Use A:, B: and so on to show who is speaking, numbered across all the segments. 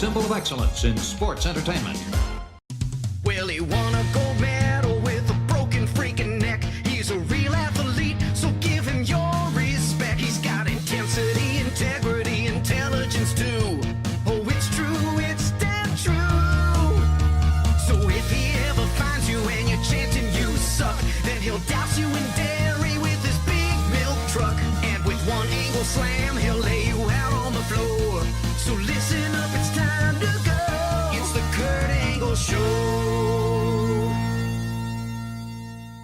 A: symbol of excellence in sports entertainment.
B: Well, he won a gold medal with a broken freaking neck. He's a real athlete, so give him your respect. He's got intensity, integrity, intelligence too. Oh, it's true, it's damn true. So if he ever finds you and you're chanting you suck, then he'll douse you in dairy with his big milk truck. And with one angle slam, he'll lay you out on the floor. So listen up, it's time to go. It's the Kurt Angle Show.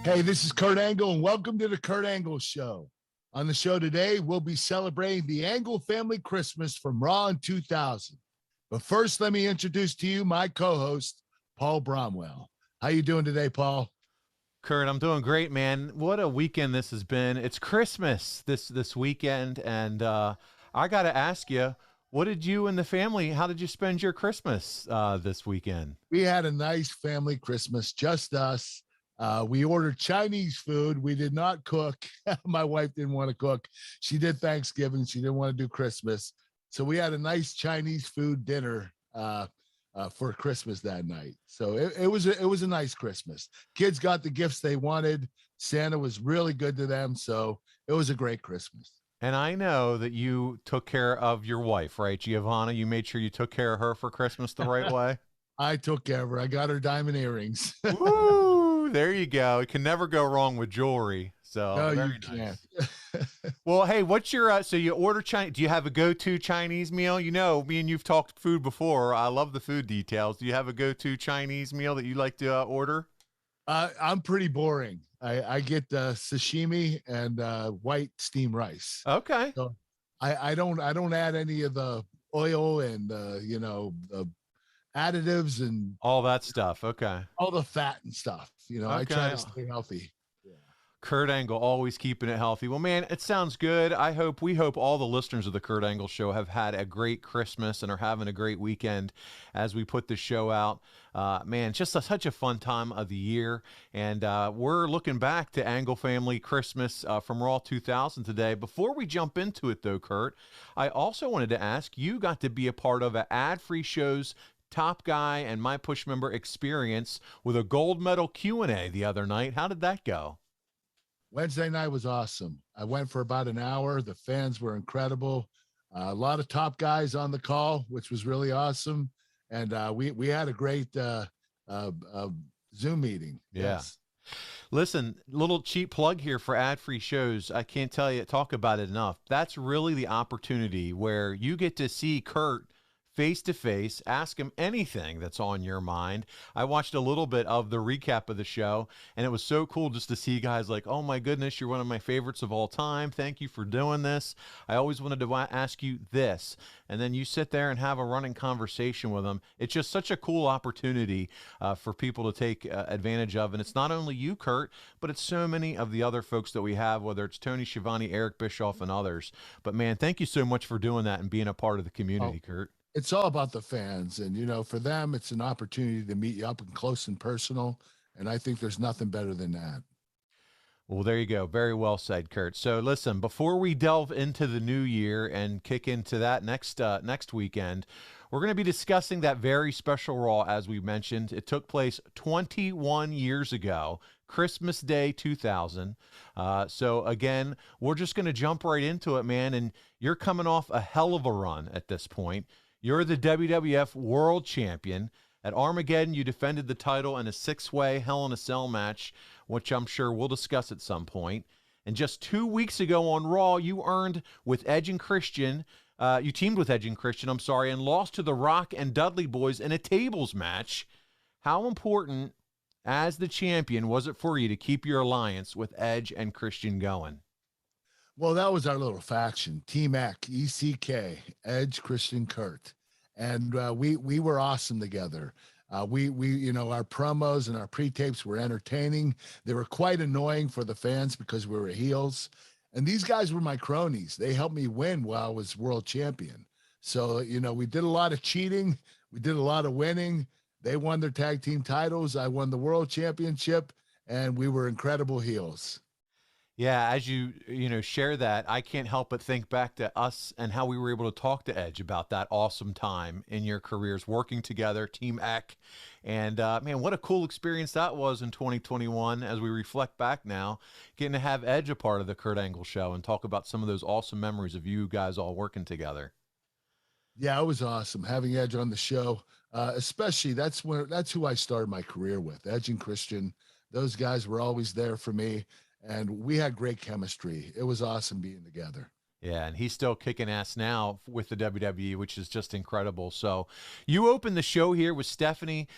C: Hey, this is Kurt Angle, and welcome to the Kurt Angle Show. On the show today, we'll be celebrating the Angle family Christmas from Raw in 2000. But first, let me introduce to you my co-host, Paul Bromwell. How you doing today, Paul?
D: Kurt, I'm doing great, man. What a weekend this has been. It's Christmas this weekend, and I got to ask you, what did you and the family, how did you spend your Christmas this weekend?
C: We had a nice family Christmas, just us. We ordered Chinese food. We did not cook. My wife didn't want to cook. She did Thanksgiving. She didn't want to do Christmas. So we had a nice Chinese food dinner for Christmas that night. So it was a nice Christmas. Kids got the gifts they wanted. Santa was really good to them. So it was a great Christmas.
D: And I know that you took care of your wife, right, Giovanna? You made sure you took care of her for Christmas the right way?
C: I took care of her. I got her diamond earrings.
D: Woo! There you go. It can never go wrong with jewelry. So
C: No,
D: very
C: you
D: nice.
C: can't.
D: Well, hey, what's your so you order Chinese? Do you have a go-to Chinese meal? You know, me and you've talked food before. I love the food details. Do you have a go-to Chinese meal that you like to order?
C: I'm pretty boring. I get sashimi and white steamed rice.
D: Okay.
C: So I don't add any of the oil and the additives and
D: All that stuff. Okay.
C: all the fat and stuff. I try
D: Okay.
C: to stay healthy.
D: Kurt Angle, always keeping it healthy. Well, man, it sounds good. We hope all the listeners of the Kurt Angle Show have had a great Christmas and are having a great weekend as we put this show out. Man, just such a fun time of the year. And we're looking back to Angle Family Christmas from Raw 2000 today. Before we jump into it, though, Kurt, I also wanted to ask, you got to be a part of an ad-free show's Top Guy and My Push Member experience with a gold medal Q&A the other night. How did that go?
C: Wednesday night was awesome. I went for about an hour. The fans were incredible. A lot of top guys on the call, which was really awesome. And we had a great Zoom meeting.
D: Yeah.
C: Yes.
D: Listen, little cheap plug here for ad-free shows. I can't talk about it enough. That's really the opportunity where you get to see Kurt face to face, ask him anything that's on your mind. I watched a little bit of the recap of the show, and it was so cool just to see guys like, oh my goodness, you're one of my favorites of all time. Thank you for doing this. I always wanted to ask you this. And then you sit there and have a running conversation with them. It's just such a cool opportunity for people to take advantage of. And it's not only you, Kurt, but it's so many of the other folks that we have, whether it's Tony Schiavone, Eric Bischoff, and others. But man, thank you so much for doing that and being a part of the community, Kurt.
C: It's all about the fans. And, for them, it's an opportunity to meet you up and close and personal. And I think there's nothing better than that.
D: Well, there you go. Very well said, Kurt. So listen, before we delve into the new year and kick into that next weekend, we're going to be discussing that very special Raw, as we mentioned. It took place 21 years ago, Christmas Day 2000. So again, we're just going to jump right into it, man. And you're coming off a hell of a run at this point. You're the WWF World Champion. At Armageddon, you defended the title in a 6-way Hell in a Cell match, which I'm sure we'll discuss at some point. And just 2 weeks ago on Raw, you earned with Edge and Christian. You teamed with Edge and Christian, and lost to The Rock and Dudley Boys in a tables match. How important, as the champion, was it for you to keep your alliance with Edge and Christian going?
C: Well, that was our little faction, Team ECK, Edge, Christian, Kurt. And we were awesome together. We our promos and our pre-tapes were entertaining. They were quite annoying for the fans because we were heels. And these guys were my cronies. They helped me win while I was world champion. So, we did a lot of cheating. We did a lot of winning. They won their tag team titles. I won the world championship, and we were incredible heels.
D: Yeah, as you share that, I can't help but think back to us and how we were able to talk to Edge about that awesome time in your careers working together, Team Eck. And man, what a cool experience that was in 2021 as we reflect back now, getting to have Edge a part of the Kurt Angle show and talk about some of those awesome memories of you guys all working together.
C: Yeah, it was awesome having Edge on the show. Especially that's who I started my career with. Edge and Christian, those guys were always there for me, and we had great chemistry. It was awesome being together.
D: Yeah, and he's still kicking ass now with the WWE, which is just incredible. So you open the show here with Stephanie.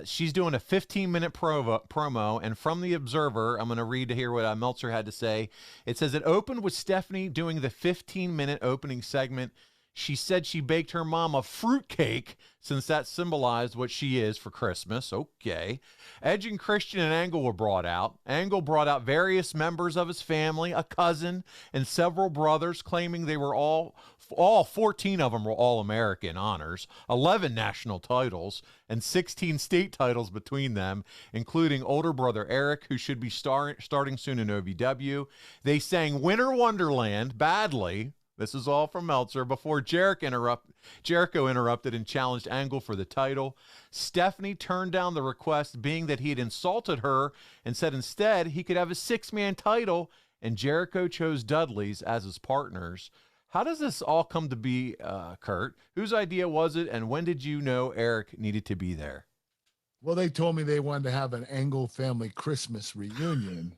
D: She's doing a 15-minute promo, and from the Observer, I'm going to read to hear what Meltzer had to say. It says it opened with Stephanie doing the 15-minute opening segment. She said she baked her mom a fruitcake since that symbolized what she is for Christmas. Okay. Edge and Christian and Angle were brought out. Angle brought out various members of his family, a cousin, and several brothers, claiming they were all 14 of them were All-American honors, 11 national titles, and 16 state titles between them, including older brother Eric, who should be starting soon in OVW. They sang Winter Wonderland badly. This is all from Meltzer before Jericho interrupted and challenged Angle for the title. Stephanie turned down the request, being that he had insulted her, and said instead he could have a 6-man title, and Jericho chose Dudleys as his partners. How does this all come to be, Kurt? Whose idea was it, and when did you know Eric needed to be there?
C: Well, they told me they wanted to have an Angle family Christmas reunion.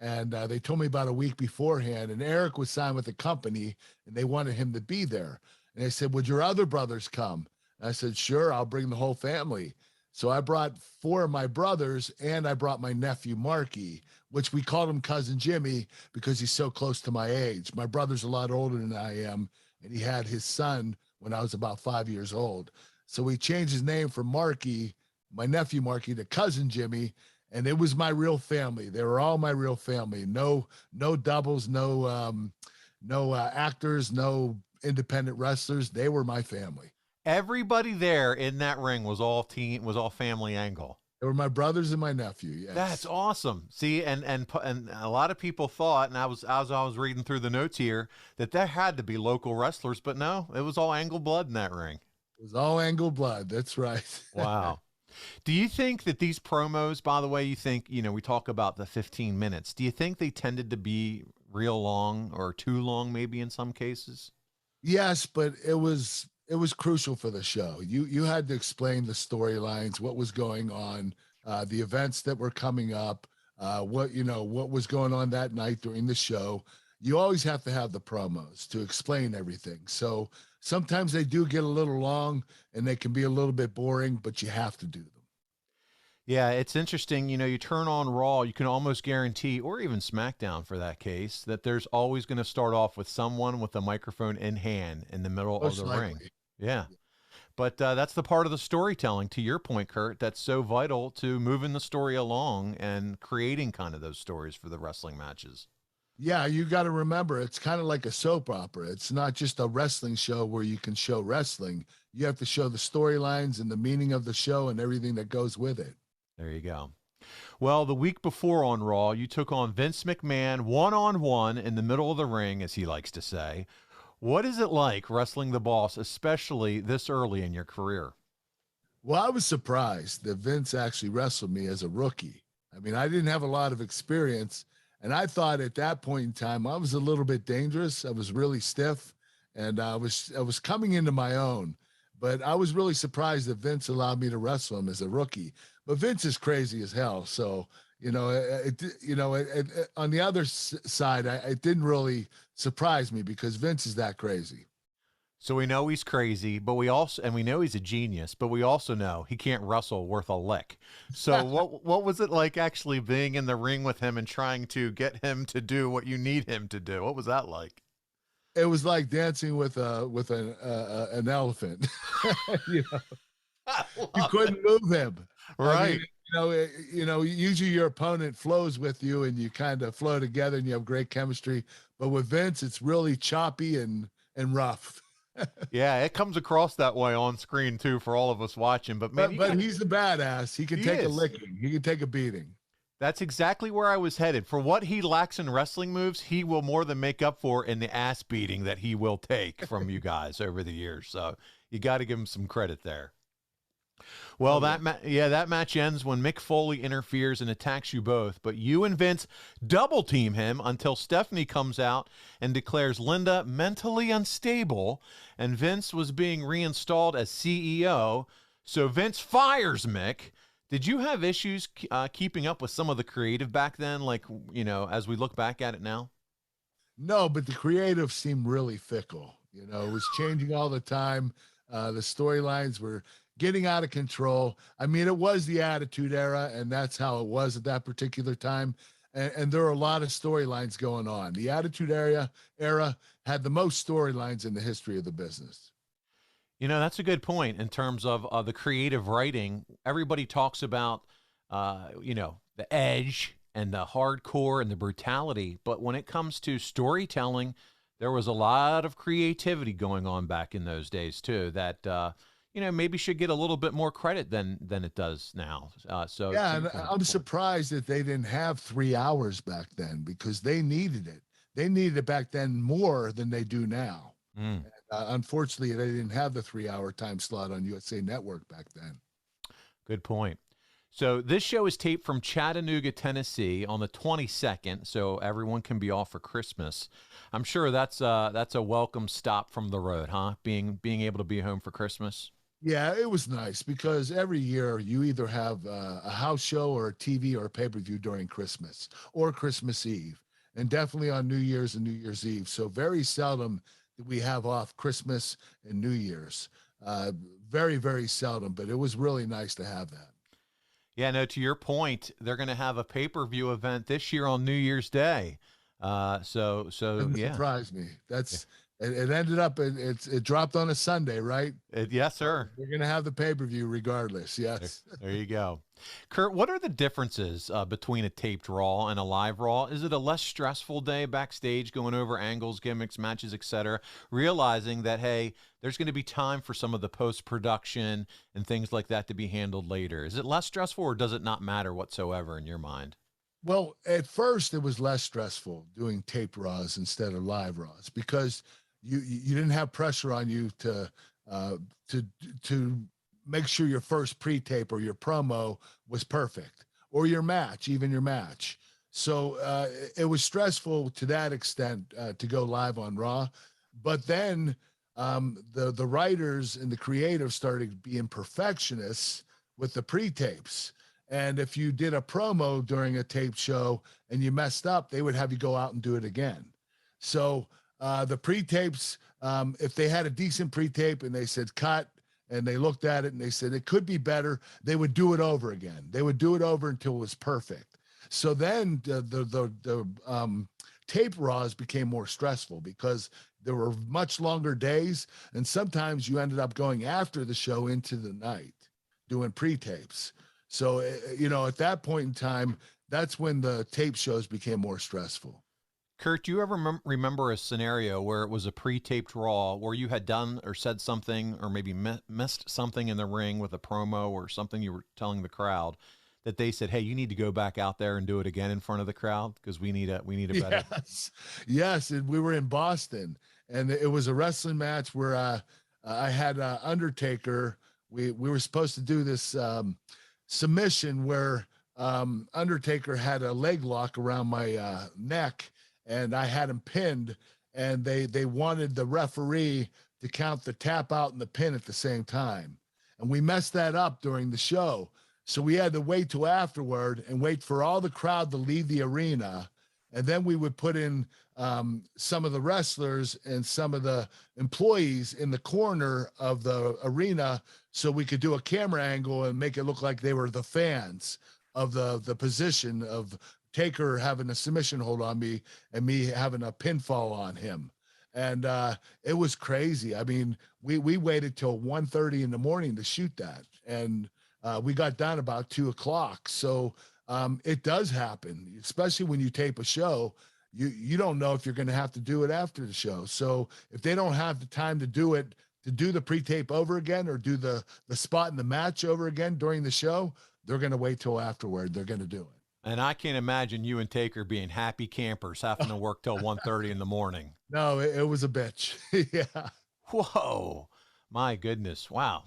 C: And they told me about a week beforehand, and Eric was signed with the company, and they wanted him to be there. And they said, would your other brothers come? And I said, sure, I'll bring the whole family. So I brought 4 of my brothers, and I brought my nephew, Marky, which we called him Cousin Jimmy because he's so close to my age. My brother's a lot older than I am, and he had his son when I was about 5 years old. So we changed his name from Marky, my nephew Marky, to Cousin Jimmy. And it was my real family. They were all my real family. No doubles, no actors, no independent wrestlers. They were my family.
D: Everybody there in that ring was all family Angle.
C: They were my brothers and my nephew. Yes.
D: That's awesome. See, and a lot of people thought, and I was reading through the notes here, that there had to be local wrestlers, but no, it was all Angle blood in that ring.
C: It was all Angle blood. That's right.
D: Wow. Do you think that these promos, by the way, we talk about the 15 minutes, do you think they tended to be real long or too long maybe in some cases?
C: Yes, but it was crucial for the show. You had to explain the storylines, what was going on, the events that were coming up, what was going on that night during the show. You always have to have the promos to explain everything. So sometimes they do get a little long and they can be a little bit boring, but you have to do them.
D: Yeah, it's interesting. You turn on Raw, you can almost guarantee, or even SmackDown for that case, that there's always going to start off with someone with a microphone in hand in the middle of the ring. Yeah. But that's the part of the storytelling, to your point, Kurt, that's so vital to moving the story along and creating kind of those stories for the wrestling matches.
C: Yeah, you got to remember, it's kind of like a soap opera. It's not just a wrestling show where you can show wrestling. You have to show the storylines and the meaning of the show and everything that goes with it.
D: There you go. Well, the week before on Raw, you took on Vince McMahon one-on-one in the middle of the ring, as he likes to say. What is it like wrestling the boss, especially this early in your career?
C: Well, I was surprised that Vince actually wrestled me as a rookie. I mean, I didn't have a lot of experience. And I thought at that point in time, I was a little bit dangerous. I was really stiff, and I was coming into my own. But I was really surprised that Vince allowed me to wrestle him as a rookie. But Vince is crazy as hell. So, on the other side, it didn't really surprise me because Vince is that crazy.
D: So we know he's crazy, but we know he's a genius, but we also know he can't wrestle worth a lick. So what was it like actually being in the ring with him and trying to get him to do what you need him to do? What was that like?
C: It was like dancing with an elephant. You couldn't move him.
D: Right.
C: I mean, usually your opponent flows with you and you kind of flow together and you have great chemistry. But with Vince, it's really choppy and rough.
D: Yeah, it comes across that way on screen too for all of us watching. But
C: he's a badass. He can take a licking. He can take a beating.
D: That's exactly where I was headed. For what he lacks in wrestling moves, he will more than make up for in the ass beating that he will take from you guys over the years. So you got to give him some credit there. Well, that match ends when Mick Foley interferes and attacks you both, but you and Vince double team him until Stephanie comes out and declares Linda mentally unstable, and Vince was being reinstalled as CEO, so Vince fires Mick. Did you have issues keeping up with some of the creative back then, like, as we look back at it now?
C: No, but the creative seemed really fickle. It was changing all the time. The storylines were getting out of control. I mean, it was the Attitude Era, and that's how it was at that particular time. And there are a lot of storylines going on. The Attitude Era had the most storylines in the history of the business.
D: That's a good point in terms of the creative writing. Everybody talks about, the edge and the hardcore and the brutality. But when it comes to storytelling, there was a lot of creativity going on back in those days, too, that, maybe should get a little bit more credit than it does now.
C: And I'm surprised that they didn't have 3 hours back then, because they needed it. They needed it back then more than they do now. Unfortunately, they didn't have the 3-hour time slot on USA Network back then. Good
D: point. So this show is taped from Chattanooga, Tennessee on the 22nd, so everyone can be off for Christmas. I'm sure that's a welcome stop from the road, huh? Being able to be home for Christmas.
C: Yeah, it was nice, because every year you either have a house show or a TV or a pay-per-view during Christmas or Christmas Eve, and definitely on New Year's and New Year's Eve. So very seldom that we have off Christmas and New Year's. Very, very seldom, but it was really nice to have that.
D: Yeah, no, to your point, they're going to have a pay-per-view event this year on New Year's Day. So yeah.
C: Surprised me. It ended up, it dropped on a Sunday, right?
D: Yes, sir.
C: We're going to have the pay-per-view regardless. Yes.
D: There you go. Kurt, what are the differences between a taped Raw and a live Raw? Is it a less stressful day backstage going over angles, gimmicks, matches, etc., realizing that, hey, there's going to be time for some of the post-production and things like that to be handled later? Is it less stressful, or does it not matter whatsoever in your mind?
C: Well, at first it was less stressful doing taped Raws instead of live Raws, because you didn't have pressure on you to make sure your first pre-tape or your promo was perfect, or your match. So it was stressful to that extent to go live on Raw. But then the writers and the creators started being perfectionists with the pre-tapes. And if you did a promo during a taped show and you messed up, they would have you go out and do it again. So the pre-tapes, if they had a decent pre-tape and they said cut, and they looked at it and they said it could be better, they would do it over again. They would do it over until it was perfect. So then the tape Raws became more stressful, because there were much longer days, and sometimes you ended up going after the show into the night doing pre-tapes. So, at that point in time, that's when the tape shows became more stressful.
D: Kurt, do you ever remember a scenario where it was a pre-taped Raw where you had done or said something, or maybe missed something in the ring with a promo or something you were telling the crowd, that they said, hey, you need to go back out there and do it again in front of the crowd, because we need a better.
C: Yes. And we were in Boston, and it was a wrestling match where I had Undertaker. We were supposed to do this submission where Undertaker had a leg lock around my neck, and I had him pinned, and they wanted the referee to count the tap out and the pin at the same time. And we messed that up during the show. So we had to wait till afterward and wait for all the crowd to leave the arena. And then we would put in some of the wrestlers and some of the employees in the corner of the arena, so we could do a camera angle and make it look like they were the fans of the position of Taker having a submission hold on me and me having a pinfall on him. And it was crazy. I mean, we waited till 1:30 in the morning to shoot that. And we got done about 2:00. So it does happen, especially when you tape a show. You don't know if you're going to have to do it after the show. So if they don't have the time to do it, to do the pre-tape over again, or do the spot in the match over again during the show, they're going to wait till afterward. They're going to do it.
D: And I can't imagine you and Taker being happy campers having to work till 1:30 in the morning.
C: No, it was a bitch. Yeah.
D: Whoa. My goodness. Wow.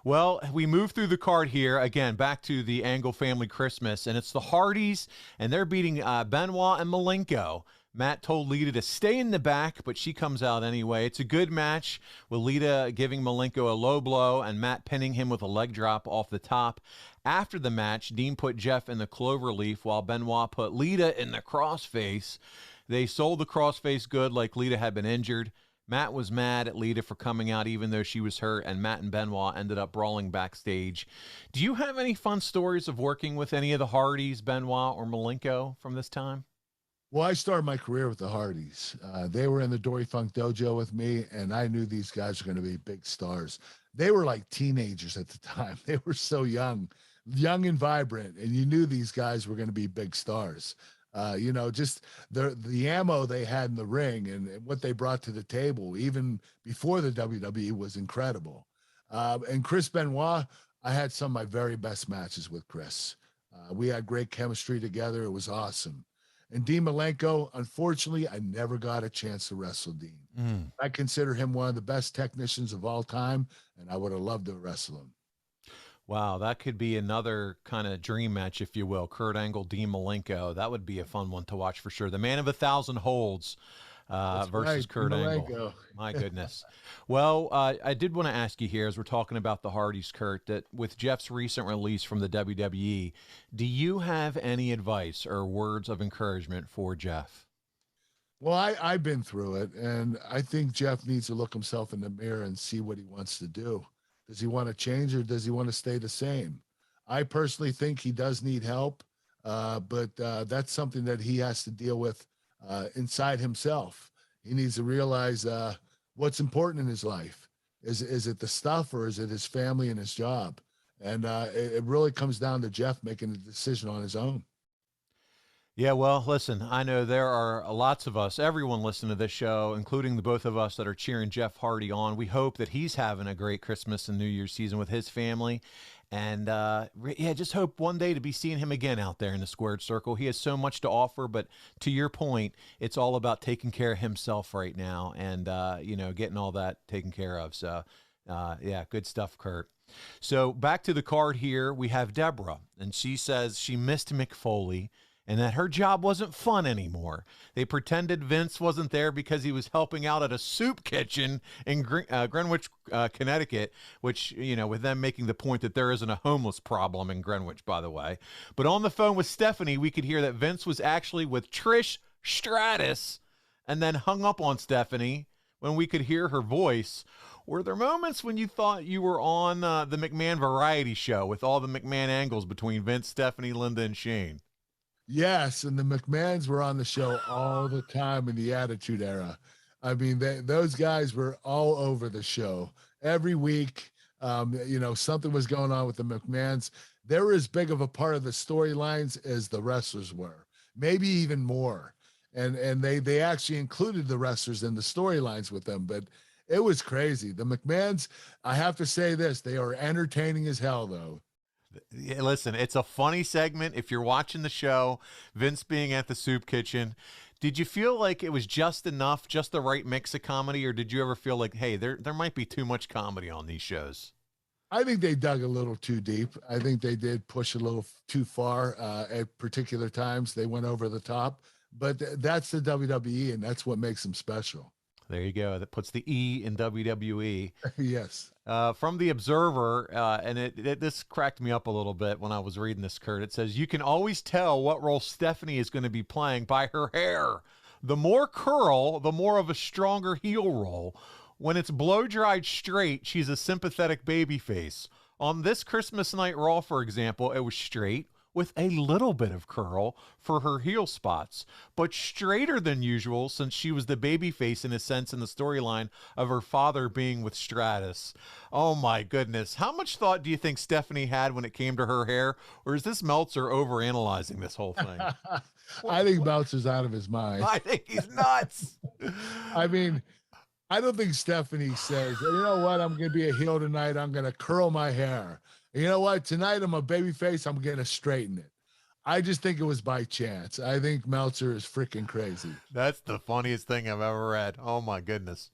D: Well, we move through the card here again, back to the Angle family Christmas, and it's the Hardys, and they're beating Benoit and Malenko. Matt told Lita to stay in the back, but she comes out anyway. It's a good match with Lita giving Malenko a low blow and Matt pinning him with a leg drop off the top. After the match, Dean put Jeff in the cloverleaf while Benoit put Lita in the crossface. They sold the crossface good like Lita had been injured. Matt was mad at Lita for coming out even though she was hurt, and Matt and Benoit ended up brawling backstage. Do you have any fun stories of working with any of the Hardys, Benoit or Malenko from this time?
C: Well, I started my career with the Hardys. They were in the Dory Funk Dojo with me, and I knew these guys were going to be big stars. They were like teenagers at the time. They were so young and vibrant, and you knew these guys were going to be big stars. You know, just the ammo they had in the ring and what they brought to the table, even before the WWE, was incredible. And Chris Benoit, I had some of my very best matches with Chris. We had great chemistry together. It was awesome. And Dean Malenko, unfortunately, I never got a chance to wrestle Dean. I consider him one of the best technicians of all time, and I would have loved to wrestle him.
D: Wow, that could be another kind of dream match, if you will. Kurt Angle, Dean Malenko. That would be a fun one to watch for sure. The man of 1,000 holds versus
C: right,
D: Kurt Angle. My goodness. Well, I did want to ask you here, as we're talking about the Hardys, Kurt, that with Jeff's recent release from the WWE, do you have any advice or words of encouragement for Jeff?
C: Well, I've been through it, and I think Jeff needs to look himself in the mirror and see what he wants to do. Does he want to change or does he want to stay the same? I personally think he does need help, but that's something that he has to deal with inside himself. He needs to realize what's important in his life. Is it the stuff or is it his family and his job? And it really comes down to Jeff making the decision on his own.
D: Yeah, well, listen, I know there are lots of us, everyone listening to this show, including the both of us that are cheering Jeff Hardy on. We hope that he's having a great Christmas and New Year's season with his family. And, yeah, just hope one day to be seeing him again out there in the squared circle. He has so much to offer, but to your point, it's all about taking care of himself right now and, you know, getting all that taken care of. So, yeah, good stuff, Kurt. So back to the card here, we have Deborah, and she says she missed Mick Foley and that her job wasn't fun anymore. They pretended Vince wasn't there because he was helping out at a soup kitchen in Greenwich, Connecticut, which, you know, with them making the point that there isn't a homeless problem in Greenwich, by the way. But on the phone with Stephanie, we could hear that Vince was actually with Trish Stratus and then hung up on Stephanie when we could hear her voice. Were there moments when you thought you were on the McMahon variety show with all the McMahon angles between Vince, Stephanie, Linda, and Shane?
C: Yes, and the McMahons were on the show all the time in the Attitude Era. I mean, those guys were all over the show every week. You know, something was going on with the McMahons. They were as big of a part of the storylines as the wrestlers were, maybe even more. And they actually included the wrestlers in the storylines with them, but it was crazy. The McMahons, I have to say this, they are entertaining as hell, though.
D: Yeah, listen, it's a funny segment. If you're watching the show, Vince being at the soup kitchen, did you feel like it was just enough, just the right mix of comedy, or did you ever feel like, hey, there might be too much comedy on these shows?
C: I think they dug a little too deep. I think they did push a little too far at particular times. They went over the top, but that's the WWE, and that's what makes them special.
D: There you go. That puts the E in WWE.
C: Yes.
D: From the Observer, and this cracked me up a little bit when I was reading this, Kurt. It says, you can always tell what role Stephanie is going to be playing by her hair. The more curl, the more of a stronger heel role. When it's blow-dried straight, she's a sympathetic babyface. On this Christmas Night Raw, for example, it was straight with a little bit of curl for her heel spots, but straighter than usual since she was the babyface in a sense in the storyline of her father being with Stratus. Oh my goodness. How much thought do you think Stephanie had when it came to her hair? Or is this Meltzer overanalyzing this whole thing?
C: I think Meltzer's out of his mind.
D: I think he's nuts.
C: I mean, I don't think Stephanie says, you know what, I'm going to be a heel tonight. I'm going to curl my hair. You know what? Tonight I'm a baby face. I'm going to straighten it. I just think it was by chance. I think Meltzer is freaking crazy.
D: That's the funniest thing I've ever read. Oh my goodness.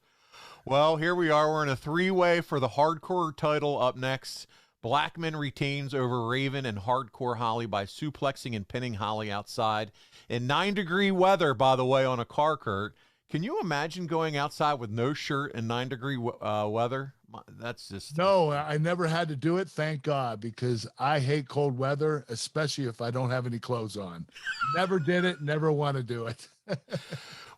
D: Well, here we are. We're in a three-way for the hardcore title. Up next, Blackman retains over Raven and Hardcore Holly by suplexing and pinning Holly outside in 9-degree weather, by the way, on a car, Kurt. Can you imagine going outside with no shirt in 9-degree weather? That's just...
C: No, I never had to do it, thank God, because I hate cold weather, especially if I don't have any clothes on. Never did it, never want to do it.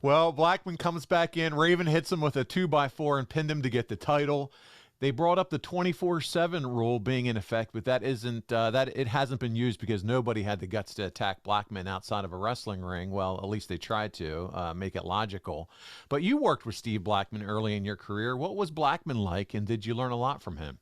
D: Well, Blackman comes back in. Raven hits him with a 2x4 and pinned him to get the title. They brought up the 24/7 rule being in effect, but that isn't it hasn't been used because nobody had the guts to attack Blackman outside of a wrestling ring. Well, at least they tried to make it logical. But you worked with Steve Blackman early in your career. What was Blackman like, and did you learn a lot from him?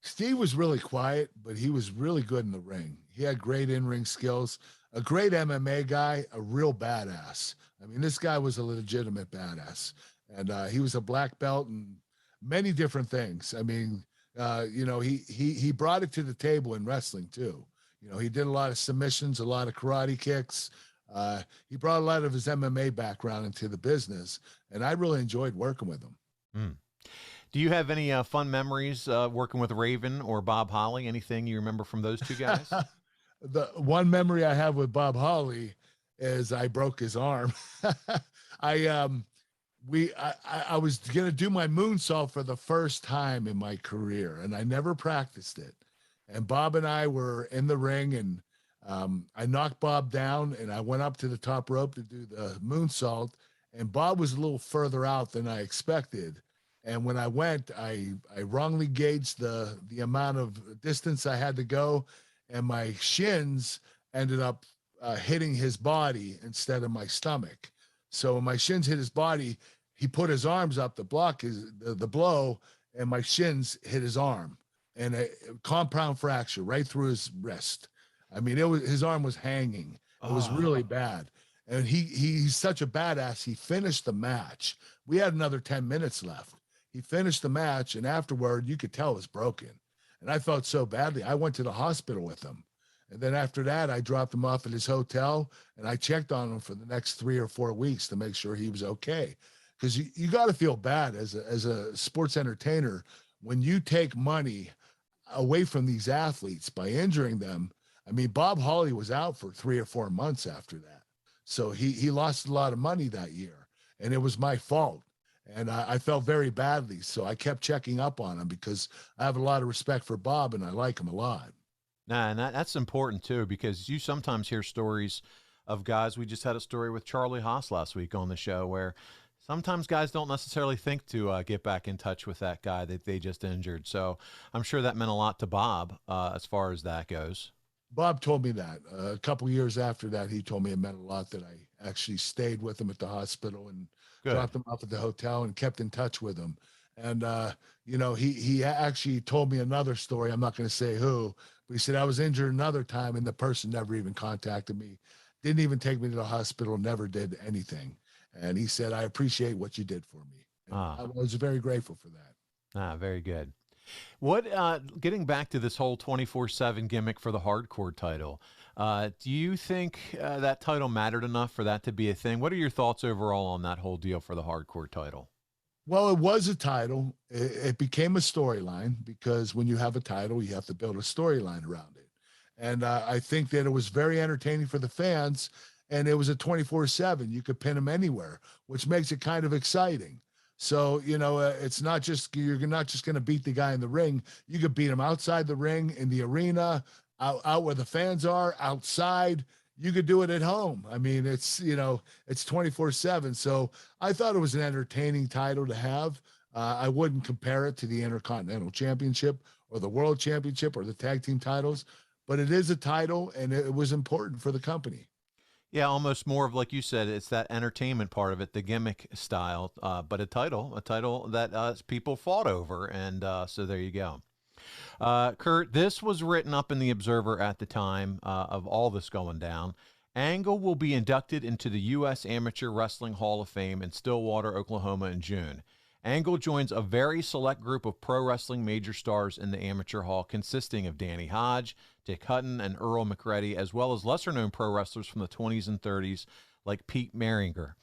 C: Steve was really quiet, but he was really good in the ring. He had great in-ring skills, a great MMA guy, a real badass. I mean, this guy was a legitimate badass, and he was a black belt and many different things. I mean, you know, he brought it to the table in wrestling too. You know, he did a lot of submissions, a lot of karate kicks. He brought a lot of his MMA background into the business, and I really enjoyed working with him.
D: Mm. Do you have any fun memories working with Raven or Bob Holly? Anything you remember from those two guys?
C: The one memory I have with Bob Holly is I broke his arm. I was going to do my moonsault for the first time in my career, and I never practiced it. And Bob and I were in the ring, and I knocked Bob down, and I went up to the top rope to do the moonsault, and Bob was a little further out than I expected. And when I went, I wrongly gauged the amount of distance I had to go, and my shins ended up hitting his body instead of my stomach. So when my shins hit his body, he put his arms up to block the blow, and my shins hit his arm, and a compound fracture right through his wrist. I mean, his arm was hanging. It was really bad. And he's such a badass. He finished the match. We had another 10 minutes left. He finished the match, and afterward, you could tell it was broken. And I felt so badly. I went to the hospital with him. And then after that, I dropped him off at his hotel, and I checked on him for the next 3 or 4 weeks to make sure he was okay. Because you got to feel bad as a sports entertainer when you take money away from these athletes by injuring them. I mean, Bob Holly was out for 3 or 4 months after that. So he lost a lot of money that year, and it was my fault. And I felt very badly. So I kept checking up on him because I have a lot of respect for Bob, and I like him a lot.
D: Nah, and that's important too, because you sometimes hear stories of guys. We just had a story with Charlie Haas last week on the show where sometimes guys don't necessarily think to get back in touch with that guy that they just injured. So I'm sure that meant a lot to Bob as far as that goes.
C: Bob told me that a couple of years after that, he told me it meant a lot that I actually stayed with him at the hospital and dropped him off at the hotel and kept in touch with him. And, you know, he actually told me another story. I'm not going to say who, but he said, I was injured another time and the person never even contacted me, didn't even take me to the hospital, never did anything. And he said, I appreciate what you did for me. I was very grateful for that.
D: Very good. What, getting back to this whole 24/7 gimmick for the hardcore title, do you think that title mattered enough for that to be a thing? What are your thoughts overall on that whole deal for the hardcore title?
C: Well, it was a title. It became a storyline because when you have a title, you have to build a storyline around it. And I think that it was very entertaining for the fans, and it was a 24/7. You could pin them anywhere, which makes it kind of exciting. So, you know, it's not just, you're not just going to beat the guy in the ring. You could beat him outside the ring, in the arena, out where the fans are, outside. You could do it at home. I mean, it's, you know, it's 24/7. So I thought it was an entertaining title to have. I wouldn't compare it to the Intercontinental Championship or the World Championship or the tag team titles, but it is a title, and it was important for the company.
D: Yeah, almost more of, like you said, it's that entertainment part of it, the gimmick style, but a title that people fought over, and so there you go. Kurt, this was written up in the Observer at the time of all this going down. Angle will be inducted into the U.S. Amateur Wrestling Hall of Fame in Stillwater, Oklahoma in June. Angle joins a very select group of pro wrestling major stars in the Amateur Hall, consisting of Danny Hodge, Dick Hutton, and Earl McCready, as well as lesser-known pro wrestlers from the 20s and 30s like Pete Maringer,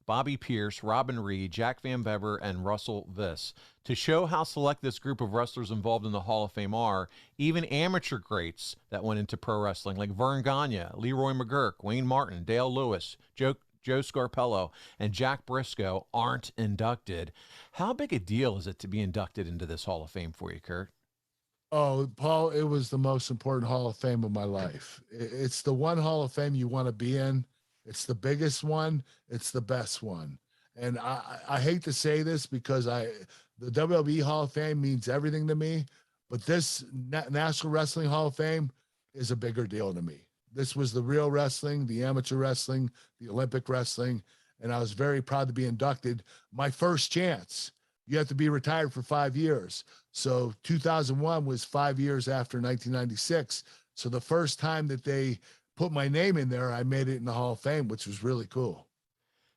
D: Bobby Pierce, Robin Reed, Jack Van Bever, and Russell Viss. To show how select this group of wrestlers involved in the Hall of Fame are, even amateur greats that went into pro wrestling like Vern Gagne, Leroy McGurk, Wayne Martin, Dale Lewis, Joe Scarpello, and Jack Briscoe aren't inducted. How big a deal is it to be inducted into this Hall of Fame for you, Kurt?
C: Oh, Paul, it was the most important Hall of Fame of my life. It's the one Hall of Fame you want to be in. It's the biggest one. It's the best one. And I hate to say this because the WWE Hall of Fame means everything to me, but this National Wrestling Hall of Fame is a bigger deal to me. This was the real wrestling, the amateur wrestling, the Olympic wrestling, and I was very proud to be inducted. My first chance. You have to be retired for 5 years. So 2001 was 5 years after 1996. So the first time that they put my name in there, I made it in the Hall of Fame, which was really cool.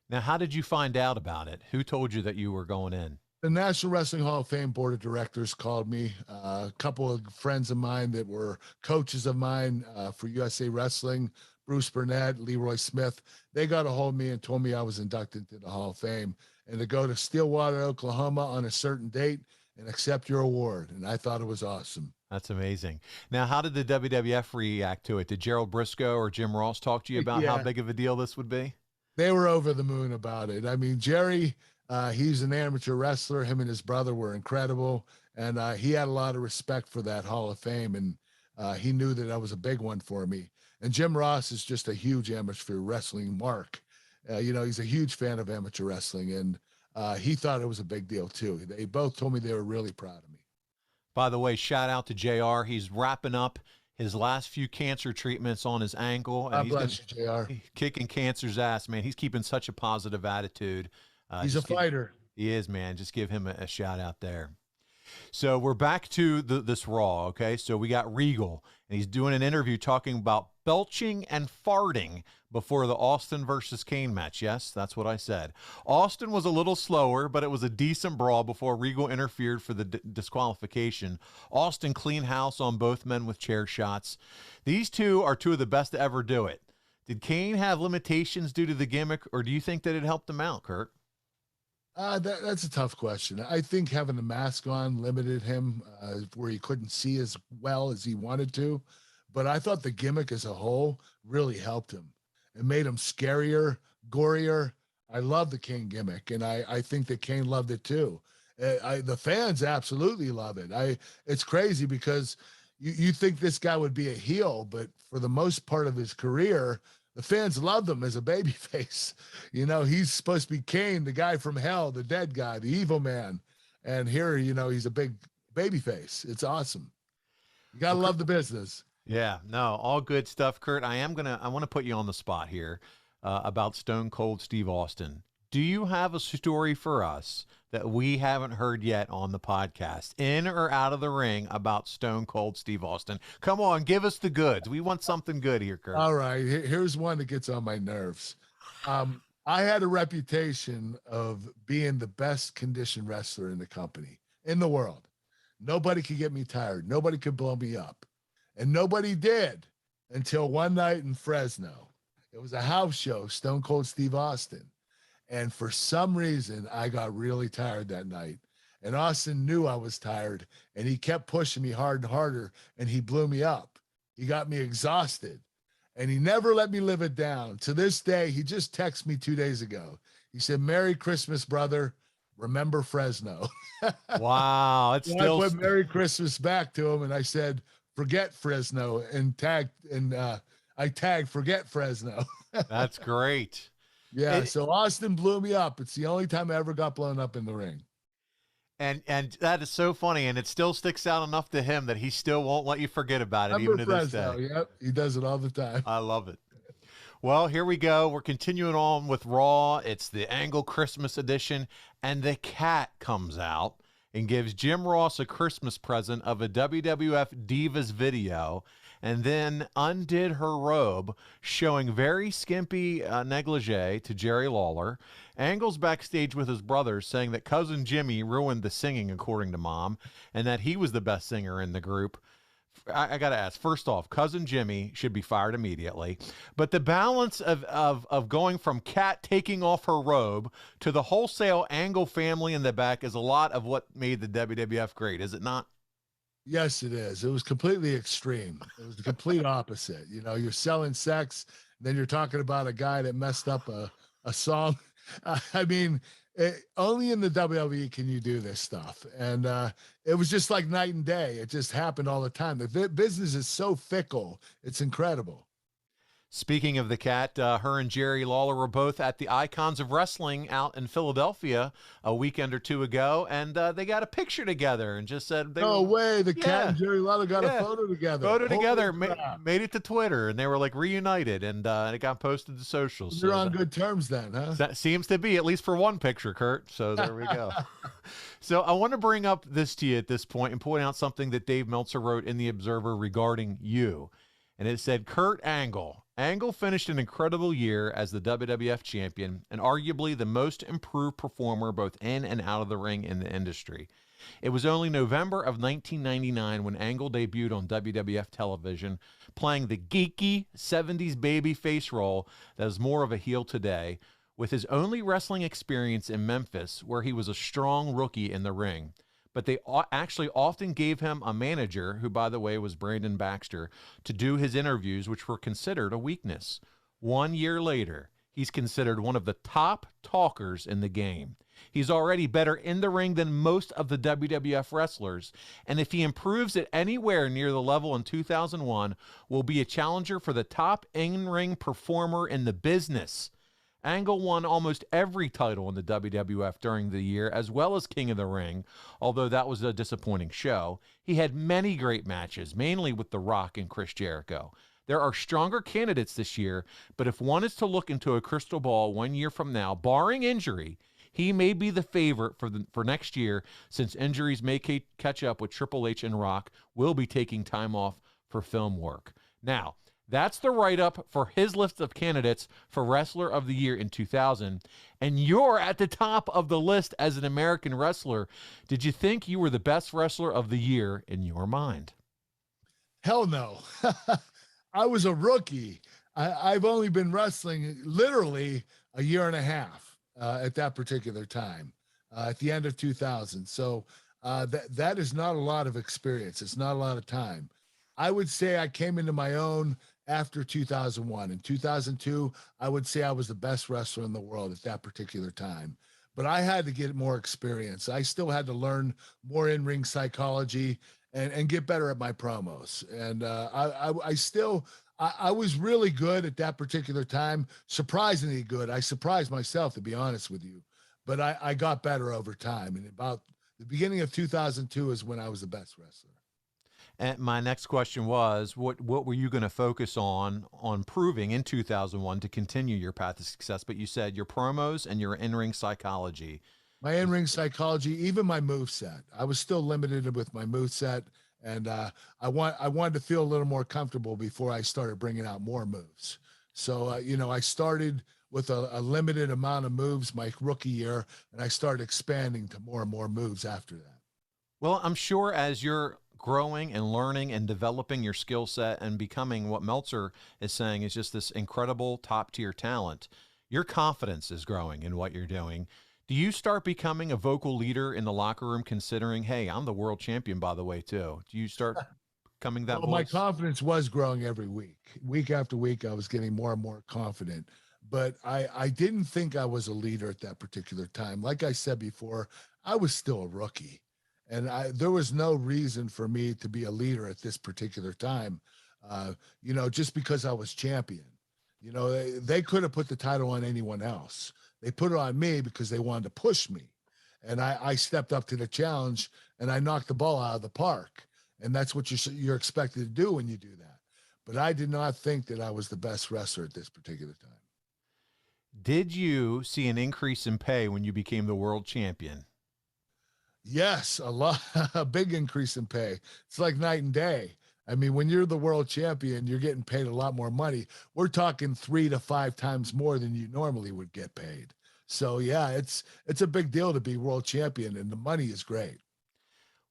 D: Now, how did you find out about it? Who told you that you were going in?
C: The National Wrestling Hall of Fame Board of Directors called me. A couple of friends of mine that were coaches of mine for USA Wrestling, Bruce Burnett, Leroy Smith, they got a hold of me and told me I was inducted to the Hall of Fame and to go to Stillwater, Oklahoma on a certain date and accept your award. And I thought it was awesome.
D: That's amazing. Now, how did the WWF react to it? Did Gerald Briscoe or Jim Ross talk to you about how big of a deal this would be?
C: They were over the moon about it. I mean, Jerry, he's an amateur wrestler. Him and his brother were incredible. And he had a lot of respect for that Hall of Fame. And he knew that that was a big one for me. And Jim Ross is just a huge amateur wrestling mark. He's a huge fan of amateur wrestling. And he thought it was a big deal, too. They both told me they were really proud of me.
D: By the way, shout out to JR. He's wrapping up his last few cancer treatments on his ankle. And
C: God bless you, JR.
D: Kicking cancer's ass, man. He's keeping such a positive attitude.
C: He's a fighter.
D: He is, man. Just give him a shout out there. So we're back to this Raw, okay? So we got Regal, and he's doing an interview talking about belching and farting before the Austin versus Kane match. Yes, that's what I said. Austin was a little slower, but it was a decent brawl before Regal interfered for the disqualification. Austin cleaned house on both men with chair shots. These two are two of the best to ever do it. Did Kane have limitations due to the gimmick, or do you think that it helped him out, Kurt?
C: That's a tough question. I think having the mask on limited him where he couldn't see as well as he wanted to. But I thought the gimmick as a whole really helped him. It made him scarier, gorier. I love the Kane gimmick, and I think that Kane loved it too. The fans absolutely love it. It's crazy because you think this guy would be a heel, but for the most part of his career, the fans loved him as a babyface. He's supposed to be Kane, the guy from hell, the dead guy, the evil man. And here, he's a big babyface. It's awesome. You got to love the business.
D: Yeah, no, all good stuff, Kurt. I want to put you on the spot here about Stone Cold Steve Austin. Do you have a story for us that we haven't heard yet on the podcast, in or out of the ring, about Stone Cold Steve Austin? Come on, give us the goods. We want something good here, Kurt.
C: All right, here's one that gets on my nerves. I had a reputation of being the best conditioned wrestler in the company, in the world. Nobody could get me tired. Nobody could blow me up. And nobody did until one night in Fresno. It was a house show, Stone Cold Steve Austin. And for some reason, I got really tired that night. And Austin knew I was tired, and he kept pushing me hard and harder, and he blew me up. He got me exhausted, and he never let me live it down. To this day, he just texted me 2 days ago. He said, "Merry Christmas, brother. Remember Fresno."
D: Wow. It's
C: So
D: still
C: I put Merry Christmas back to him, and I said, "Forget Fresno," and I tagged "Forget Fresno."
D: That's great.
C: Yeah, so Austin blew me up. It's the only time I ever got blown up in the ring.
D: And that is so funny, and it still sticks out enough to him that he still won't let you forget about it, even to this day.
C: Yep, he does it all the time.
D: I love it. Well, here we go. We're continuing on with Raw. It's the Angle Christmas edition, and the Cat comes out and gives Jim Ross a Christmas present of a WWF Divas video. and then undid her robe, showing very skimpy negligee to Jerry Lawler. Angle's backstage with his brothers, saying that Cousin Jimmy ruined the singing, according to Mom, and that he was the best singer in the group. I got to ask, first off, Cousin Jimmy should be fired immediately. But the balance of going from Cat taking off her robe to the wholesale Angle family in the back is a lot of what made the WWF great, is it not?
C: Yes, it is. It was completely extreme. It was the complete opposite. You know, you're selling sex, then you're talking about a guy that messed up a song. I mean, only in the WWE can you do this stuff. And it was just like night and day. It just happened all the time. The business is so fickle. It's incredible.
D: Speaking of the Cat, her and Jerry Lawler were both at the Icons of Wrestling out in Philadelphia a weekend or two ago, and they got a picture together and just said,
C: "No way, the Cat and Jerry Lawler got a photo together."
D: Made it to Twitter, and they were like reunited, and it got posted to socials.
C: You're on good terms then, huh?
D: That seems to be, at least for one picture, Kurt. So there we go. So I want to bring up this to you at this point and point out something that Dave Meltzer wrote in The Observer regarding you. And it said, Kurt Angle. Angle finished an incredible year as the WWF champion and arguably the most improved performer both in and out of the ring in the industry. It was only November of 1999 when Angle debuted on WWF television, playing the geeky 70s babyface role that is more of a heel today, with his only wrestling experience in Memphis, where he was a strong rookie in the ring. But they actually often gave him a manager, who, by the way, was Brandon Baxter, to do his interviews, which were considered a weakness. 1 year later, he's considered one of the top talkers in the game. He's already better in the ring than most of the WWF wrestlers, and if he improves it anywhere near the level in 2001, will be a challenger for the top in-ring performer in the business. Angle won almost every title in the WWF during the year, as well as King of the Ring, although that was a disappointing show. He had many great matches, mainly with The Rock and Chris Jericho. There are stronger candidates this year, but if one is to look into a crystal ball 1 year from now, barring injury, he may be the favorite for next year, since injuries may catch up with Triple H, and Rock will be taking time off for film work. Now, that's the write-up for his list of candidates for Wrestler of the Year in 2000, and you're at the top of the list as an American wrestler. Did you think you were the best wrestler of the year in your mind?
C: Hell no. I was a rookie. I've only been wrestling literally a year and a half at that particular time, at the end of 2000. So that is not a lot of experience. It's not a lot of time. I would say I came into my own after 2001. In 2002, I would say I was the best wrestler in the world at that particular time. But I had to get more experience. I still had to learn more in-ring psychology and get better at my promos. And I was really good at that particular time, surprisingly good. I surprised myself, to be honest with you. But I got better over time. And about the beginning of 2002 is when I was the best wrestler.
D: And my next question was, what were you going to focus on proving in 2001 to continue your path to success? But you said your promos and your in-ring psychology.
C: My in-ring psychology, even my moveset. I was still limited with my moveset, and I wanted to feel a little more comfortable before I started bringing out more moves. So, I started with a limited amount of moves my rookie year, and I started expanding to more and more moves after that.
D: Well, I'm sure as you're growing and learning and developing your skill set and becoming what Meltzer is saying is just this incredible top-tier talent, your confidence is growing in what you're doing. Do you start becoming a vocal leader in the locker room, considering, hey, I'm the world champion, by the way, too? Do you start becoming that voice?
C: My confidence was growing every week. Week after week, I was getting more and more confident. But I didn't think I was a leader at that particular time. Like I said before, I was still a rookie. And there was no reason for me to be a leader at this particular time, just because I was champion. They could have put the title on anyone else. They put it on me because they wanted to push me. And I stepped up to the challenge, and I knocked the ball out of the park. And that's what you're expected to do when you do that. But I did not think that I was the best wrestler at this particular time.
D: Did you see an increase in pay when you became the world champion?
C: Yes, a big increase in pay. It's like night and day. I mean, when you're the world champion, you're getting paid a lot more money. We're talking 3 to 5 times more than you normally would get paid. So yeah, it's a big deal to be world champion, and the money is great.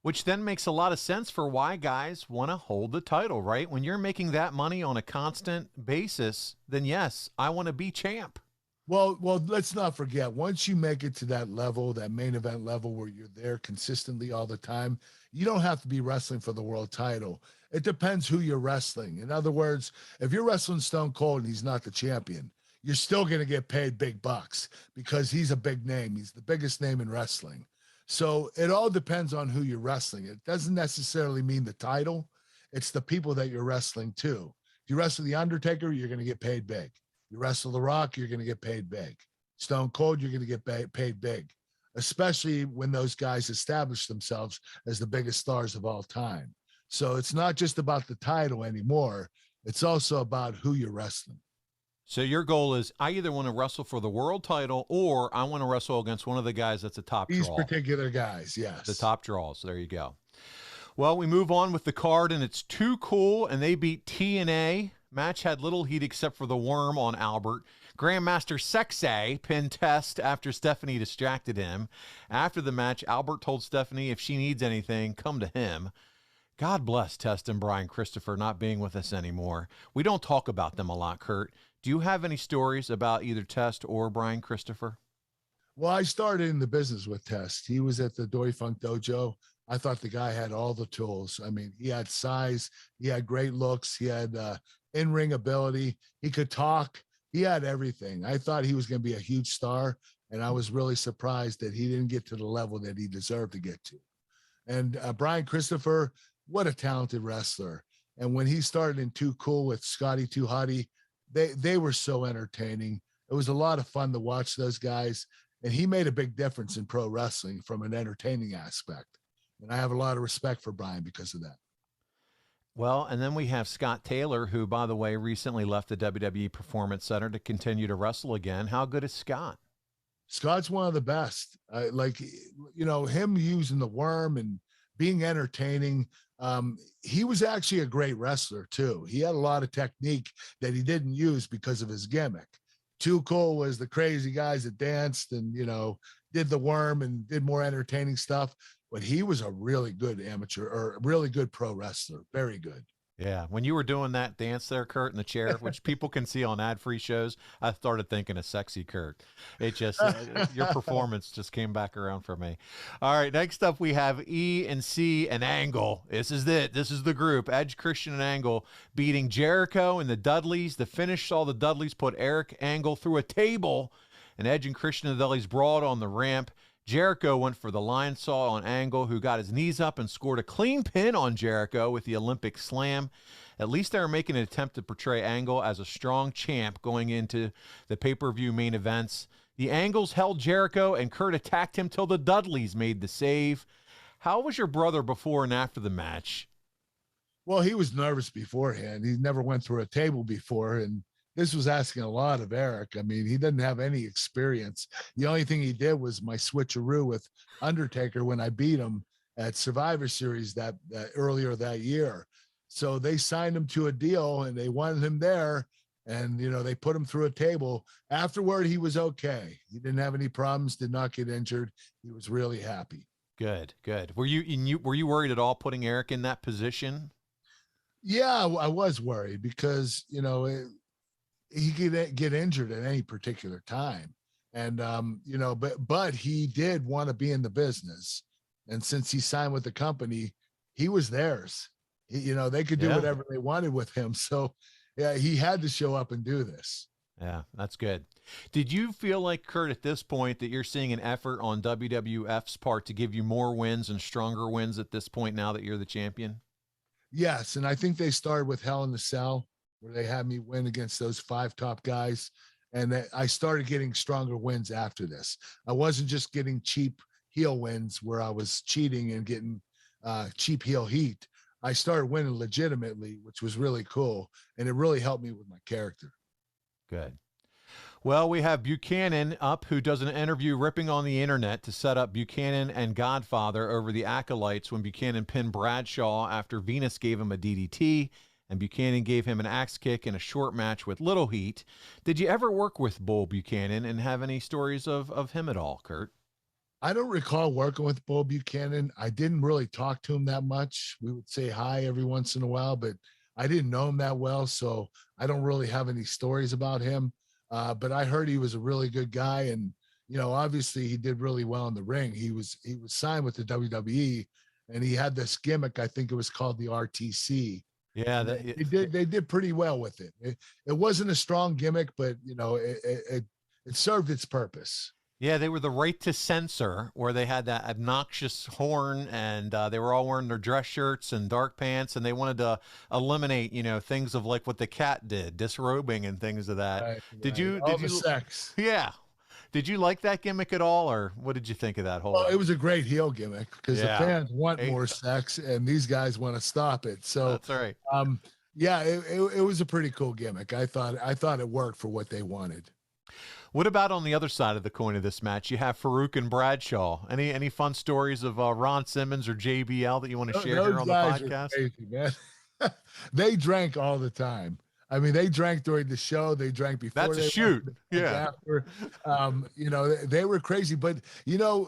D: Which then makes a lot of sense for why guys want to hold the title, right? When you're making that money on a constant basis, then yes, I want to be champ.
C: Well, let's not forget, once you make it to that level, that main event level where you're there consistently all the time, you don't have to be wrestling for the world title. It depends who you're wrestling. In other words, if you're wrestling Stone Cold and he's not the champion, you're still going to get paid big bucks because he's a big name. He's the biggest name in wrestling. So it all depends on who you're wrestling. It doesn't necessarily mean the title. It's the people that you're wrestling too. If you wrestle The Undertaker, you're going to get paid big. You wrestle The Rock, you're going to get paid big. Stone Cold, you're going to get paid big, especially when those guys establish themselves as the biggest stars of all time. So it's not just about the title anymore. It's also about who you're wrestling.
D: So your goal is, I either want to wrestle for the world title or I want to wrestle against one of the guys that's a top
C: These
D: draw.
C: particular guys, yes.
D: The top draws. There you go. Well, we move on with the card, and it's Too Cool, and they beat TNA. Match had little heat except for the worm on Albert. Grandmaster Sexay pinned Test after Stephanie distracted him. After the match, Albert told Stephanie if she needs anything, come to him. God bless Test and Brian Christopher not being with us anymore. We don't talk about them a lot, Kurt. Do you have any stories about either Test or Brian Christopher?
C: Well, I started in the business with Test. He was at the Dory Funk Dojo. I thought the guy had all the tools. I mean, he had size, he had great looks, he had in-ring ability, he could talk, he had everything. I thought he was going to be a huge star, and I was really surprised that he didn't get to the level that he deserved to get to. And Brian Christopher, what a talented wrestler. And when he started in Too Cool with Scotty 2 Hotty, they were so entertaining. It was a lot of fun to watch those guys, and he made a big difference in pro wrestling from an entertaining aspect. And I have a lot of respect for Brian because of that.
D: Well, and then we have Scott Taylor, who, by the way, recently left the WWE Performance Center to continue to wrestle again. How good is Scott?
C: Scott's one of the best. Like, you know, him using the worm and being entertaining. He was actually a great wrestler too. He had a lot of technique that he didn't use because of his gimmick. Too Cool was the crazy guys that danced and, you know, did the worm and did more entertaining stuff. But he was a really good amateur or really good pro wrestler. Very good.
D: Yeah. When you were doing that dance there, Kurt, in the chair, which people can see on ad-free shows, I started thinking of sexy Kurt. It just, your performance just came back around for me. All right. Next up, we have E and C and Angle. This is it. This is the group. Edge, Christian, and Angle beating Jericho and the Dudleys. The finish saw the Dudleys put Eric Angle through a table, and Edge and Christian and the Dudleys brawled on the ramp. Jericho went for the lion saw on Angle, who got his knees up and scored a clean pin on Jericho with the Olympic slam. At least they were making an attempt to portray Angle as a strong champ going into the pay-per-view main events. The Angles held Jericho, and Kurt attacked him till the Dudleys made the save. How was your brother before and after the match?
C: Well, he was nervous beforehand. He never went through a table before, and this was asking a lot of Eric. I mean, he didn't have any experience. The only thing he did was my switcheroo with Undertaker when I beat him at Survivor Series that earlier that year. So they signed him to a deal and they wanted him there. And, you know, they put him through a table. Afterward, he was okay. He didn't have any problems, did not get injured. He was really happy.
D: Good, good. Were you worried at all putting Eric in that position?
C: Yeah, I was worried because, you know, he could get injured at any particular time. And, you know, but he did want to be in the business. And since he signed with the company, he was theirs. You know, they could do whatever they wanted with him. So yeah, he had to show up and do this.
D: Yeah, that's good. Did you feel like, Kurt, at this point that you're seeing an effort on WWF's part to give you more wins and stronger wins at this point now that you're the champion?
C: Yes. And I think they started with Hell in the Cell, where they had me win against those 5 top guys. And I started getting stronger wins after this. I wasn't just getting cheap heel wins where I was cheating and getting cheap heel heat. I started winning legitimately, which was really cool. And it really helped me with my character.
D: Good. Well, we have Buchanan up, who does an interview ripping on the internet to set up Buchanan and Godfather over the Acolytes when Buchanan pinned Bradshaw after Venus gave him a DDT and Buchanan gave him an axe kick in a short match with Little Heat. Did you ever work with Bull Buchanan and have any stories of him at all, Kurt?
C: I don't recall working with Bull Buchanan. I didn't really talk to him that much. We would say hi every once in a while, but I didn't know him that well, so I don't really have any stories about him. But I heard he was a really good guy, and obviously he did really well in the ring. He was signed with the WWE, and he had this gimmick. I think it was called the RTC.
D: Yeah,
C: they did pretty well with it. It wasn't a strong gimmick, but it served its purpose.
D: Yeah, they were the Right to Censor, where they had that obnoxious horn, and they were all wearing their dress shirts and dark pants, and they wanted to eliminate, things of like what the Cat did, disrobing and things of that.
C: Right,
D: did you?
C: All
D: did
C: the
D: you?
C: sex.
D: Yeah. Did you like that gimmick at all, or what did you think of that whole?
C: Well, it was a great heel gimmick because
D: Yeah.
C: the fans want more sex, and these guys want to stop it. So
D: That's right.
C: yeah, it was a pretty cool gimmick. I thought it worked for what they wanted.
D: What about on the other side of the coin of this match? You have Farouk and Bradshaw. Any fun stories of Ron Simmons or JBL that you want to share here on the podcast?
C: Crazy, man. They drank all the time. I mean, they drank during the show. They drank before.
D: That's a shoot. Yeah.
C: After, they were crazy. But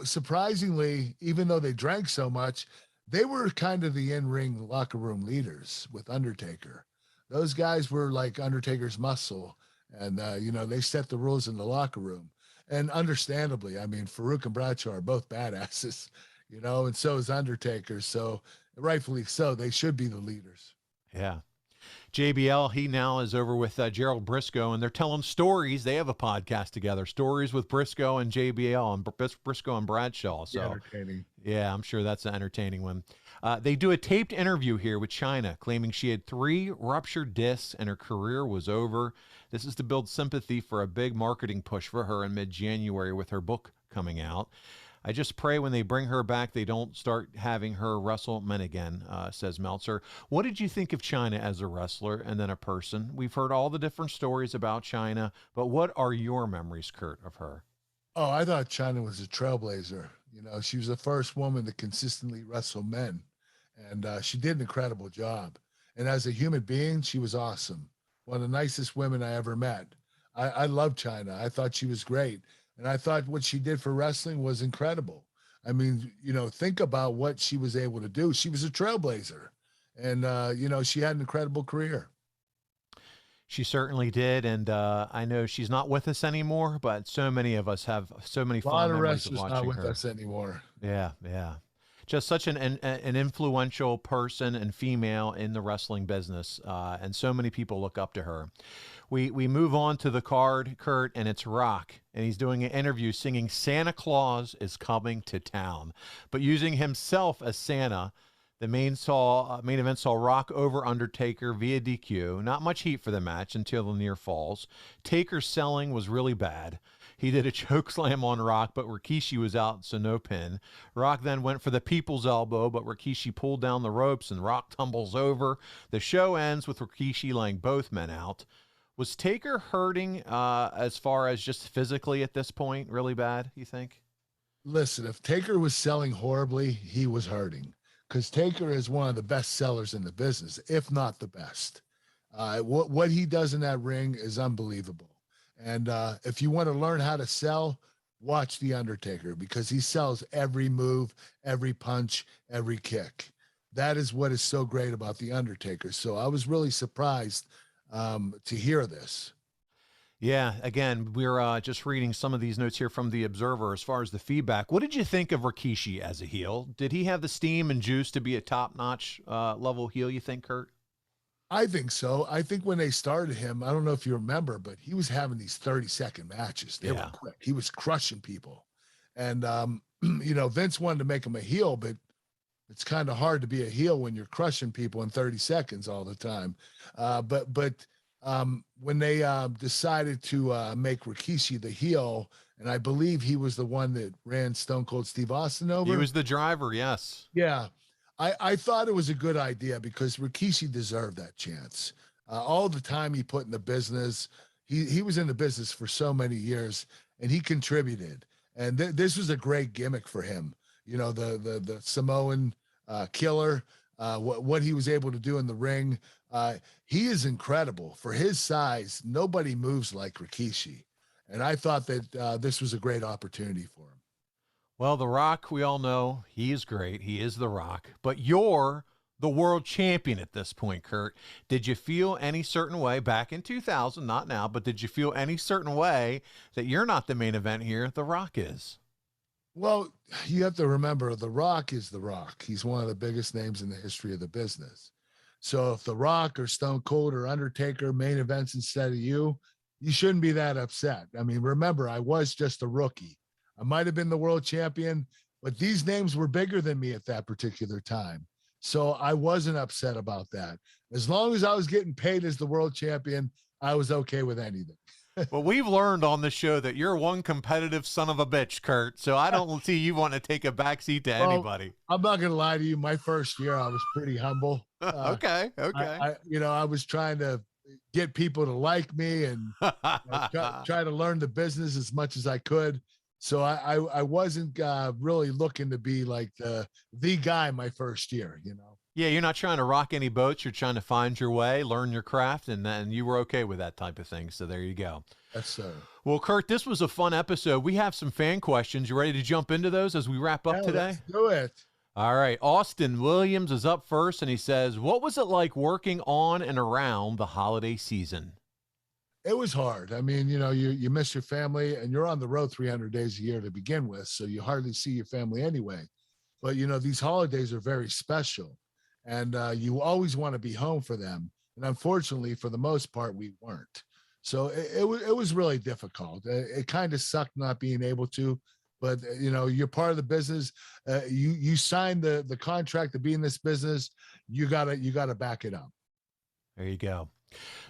C: surprisingly, even though they drank so much, they were kind of the in-ring locker room leaders with Undertaker. Those guys were like Undertaker's muscle. And, they set the rules in the locker room. And understandably, I mean, Farouk and Bradshaw are both badasses, and so is Undertaker. So rightfully so, they should be the leaders.
D: Yeah. JBL, he now is over with Gerald Briscoe, and they're telling stories. They have a podcast together, Stories with Briscoe and JBL, and Briscoe and Bradshaw. So
C: entertaining.
D: Yeah, I'm sure that's an entertaining one. They do a taped interview here with Chyna, claiming she had 3 ruptured discs and her career was over. This is to build sympathy for a big marketing push for her in mid-January with her book coming out. I just pray when they bring her back, they don't start having her wrestle men again, says Meltzer. What did you think of Chyna as a wrestler and then a person? We've heard all the different stories about Chyna, but what are your memories, Kurt, of her?
C: Oh, I thought Chyna was a trailblazer. She was the first woman to consistently wrestle men, and she did an incredible job. And as a human being, she was awesome. One of the nicest women I ever met. I loved Chyna. I thought she was great. And I thought what she did for wrestling was incredible. I mean, think about what she was able to do. She was a trailblazer. And, she had an incredible career.
D: She certainly did. And I know she's not with us anymore, but so many of us have so many fond memories of watching her.
C: A lot of wrestlers not with us anymore.
D: Yeah, yeah. Just such an influential person and female in the wrestling business, and so many people look up to her. We move on to the card, Kurt, and it's Rock, and he's doing an interview singing Santa Claus is Coming to Town, but using himself as Santa. The main event saw Rock over Undertaker via DQ. Not much heat for the match until the near falls. Taker's selling was really bad. He did a choke slam on Rock, but Rikishi was out, so no pin. Rock then went for the people's elbow, but Rikishi pulled down the ropes and Rock tumbles over. The show ends with Rikishi laying both men out. Was Taker hurting as far as just physically at this point? Really bad, you think?
C: Listen, if Taker was selling horribly, he was hurting. Because Taker is one of the best sellers in the business, if not the best. What he does in that ring is unbelievable. And if you want to learn how to sell, watch The Undertaker, because he sells every move, every punch, every kick. That is what is so great about The Undertaker. So I was really surprised to hear this.
D: Yeah, again, we're just reading some of these notes here from The Observer as far as the feedback. What did you think of Rikishi as a heel? Did he have the steam and juice to be a top-notch level heel, you think, Kurt?
C: I think so. I think when they started him, I don't know if you remember, but he was having these 30-second matches. They were quick. He was crushing people. And, Vince wanted to make him a heel, but it's kind of hard to be a heel when you're crushing people in 30 seconds all the time. But when they decided to make Rikishi the heel, and I believe he was the one that ran Stone Cold Steve Austin over.
D: He was the driver, yes.
C: Yeah. I thought it was a good idea because Rikishi deserved that chance. All the time he put in the business, he was in the business for so many years, and he contributed. And this was a great gimmick for him. You know, the Samoan killer, what he was able to do in the ring. He is incredible for his size. Nobody moves like Rikishi. And I thought that this was a great opportunity for him.
D: Well, The Rock, we all know he is great. He is The Rock. But you're the world champion at this point, Kurt. Did you feel any certain way back in 2000, not now, but did you feel any certain way that you're not the main event here? The Rock is.
C: Well, you have to remember, The Rock is The Rock. He's one of the biggest names in the history of the business. So if The Rock or Stone Cold or Undertaker main events instead of you shouldn't be that upset. I mean, remember, I was just a rookie. I might have been the world champion, but these names were bigger than me at that particular time. So I wasn't upset about that. As long as I was getting paid as the world champion, I was okay with anything.
D: Well, we've learned on the show that you're one competitive son of a bitch, Kurt. So I don't see you want to take a backseat to anybody.
C: I'm not going to lie to you. My first year, I was pretty humble.
D: Okay.
C: I was trying to get people to like me and try to learn the business as much as I could. So I wasn't really looking to be like the guy my first year, you know.
D: Yeah, you're not trying to rock any boats. You're trying to find your way, learn your craft, and then you were okay with that type of thing. So there you go.
C: Yes, sir.
D: Well, Kurt, this was a fun episode. We have some fan questions. You ready to jump into those as we wrap up today?
C: Let's do it.
D: All right. Austin Williams is up first, and he says, what was it like working on and around the holiday season?
C: It was hard. I mean, you know, you miss your family, and you're on the road 300 days a year to begin with, so you hardly see your family anyway. But, you know, these holidays are very special, and you always want to be home for them. And unfortunately, for the most part, we weren't. So it was really difficult. It kind of sucked not being able to, but, you know, you're part of the business. You signed the contract to be in this business. You gotta back it up.
D: There you go.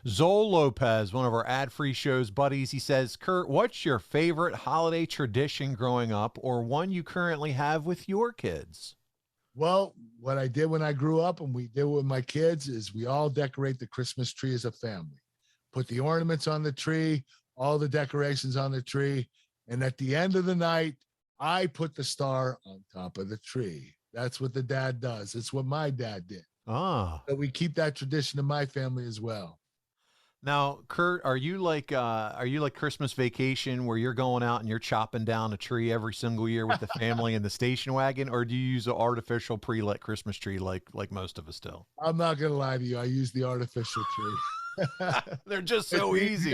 D: Zol Lopez, one of our ad-free show's buddies, he says, Kurt, what's your favorite holiday tradition growing up or one you currently have with your kids?
C: Well, what I did when I grew up and we did with my kids is we all decorate the Christmas tree as a family. Put the ornaments on the tree, all the decorations on the tree, and at the end of the night, I put the star on top of the tree. That's what the dad does. It's what my dad did.
D: Ah.
C: So we keep that tradition in my family as well.
D: Now, Kurt, are you like Christmas Vacation where you're going out and you're chopping down a tree every single year with the family in the station wagon, or do you use an artificial pre-lit Christmas tree like most of us do?
C: I'm not going to lie to you. I use the artificial tree.
D: They're just so easy.